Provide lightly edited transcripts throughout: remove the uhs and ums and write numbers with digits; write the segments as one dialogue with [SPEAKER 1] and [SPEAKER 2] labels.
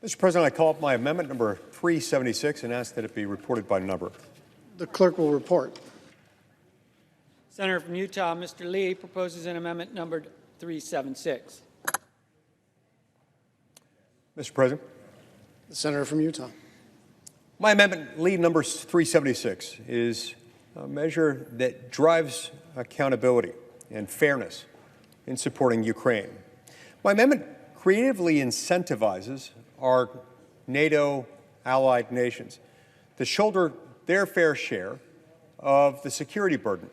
[SPEAKER 1] Mr. President, I call up my amendment number 376 and ask that it be reported by number.
[SPEAKER 2] The clerk will report.
[SPEAKER 3] Senator from Utah, Mr. Lee, proposes an amendment numbered 376.
[SPEAKER 1] Mr. President,
[SPEAKER 2] The senator from Utah.
[SPEAKER 1] my amendment, lead number 376, is a measure that drives accountability and fairness in supporting Ukraine. My amendment creatively incentivizes our NATO allied nations to shoulder their fair share of the security burden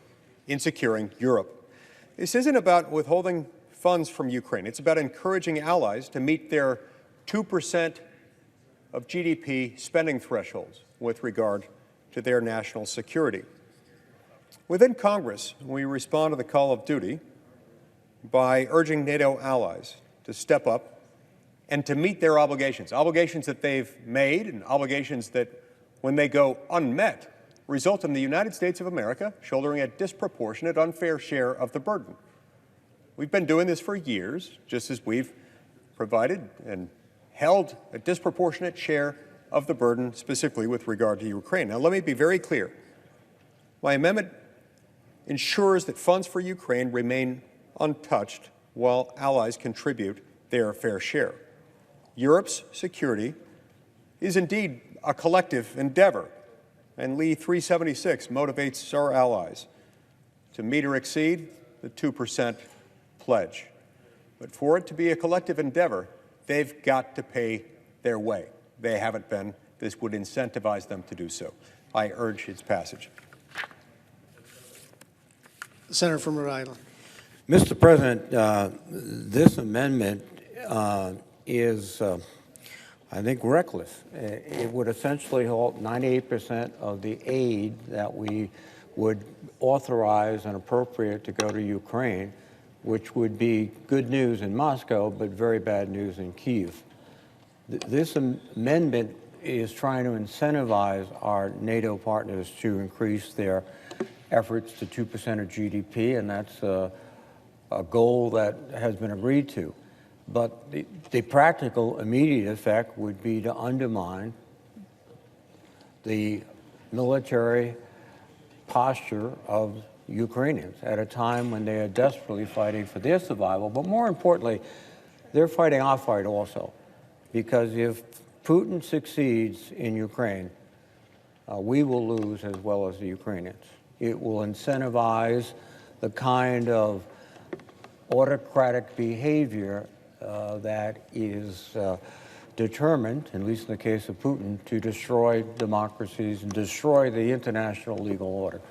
[SPEAKER 1] in securing Europe. This isn't about withholding funds from Ukraine. It's about encouraging allies to meet their 2% of GDP spending thresholds with regard to their national security. Within Congress, we respond to the call of duty by urging NATO allies to step up and to meet their obligations that they've made and obligations that, when they go unmet, result in the United States of America shouldering a disproportionate, unfair share of the burden. We've been doing this for years, just as we've provided and held a disproportionate share of the burden, specifically with regard to Ukraine. Now, let me be very clear. My amendment ensures that funds for Ukraine remain untouched while allies contribute their fair share. Europe's security is indeed a collective endeavor, and Lee 376 motivates our allies to meet or exceed the 2% pledge. But for it to be a collective endeavor, they've got to pay their way. They haven't been. This would incentivize them to do so. I urge its passage.
[SPEAKER 2] The senator from Rhode Island.
[SPEAKER 4] Mr. President, this amendment is, I think, reckless. It would essentially halt 98% of the aid that we would authorize and appropriate to go to Ukraine, which would be good news in Moscow, but very bad news in Kyiv. This amendment is trying to incentivize our NATO partners to increase their efforts to 2% of GDP, and that's a goal that has been agreed to. But the practical immediate effect would be to undermine the military posture of Ukrainians at a time when they are desperately fighting for their survival. But more importantly, they're fighting our fight also. Because if Putin succeeds in Ukraine, we will lose as well as the Ukrainians. It will incentivize the kind of autocratic behavior that is determined, at least in the case of Putin, to destroy democracies and destroy the international legal order.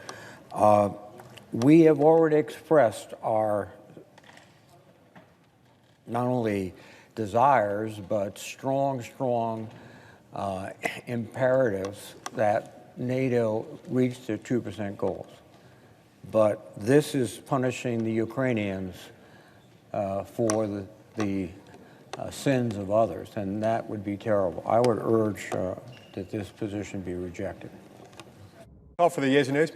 [SPEAKER 4] We have already expressed our not only desires, but strong imperatives that NATO reach their 2% goals. But this is punishing the Ukrainians for the sins of others, and that would be terrible. I would urge that this position be rejected.
[SPEAKER 1] Call for the yeas and nays.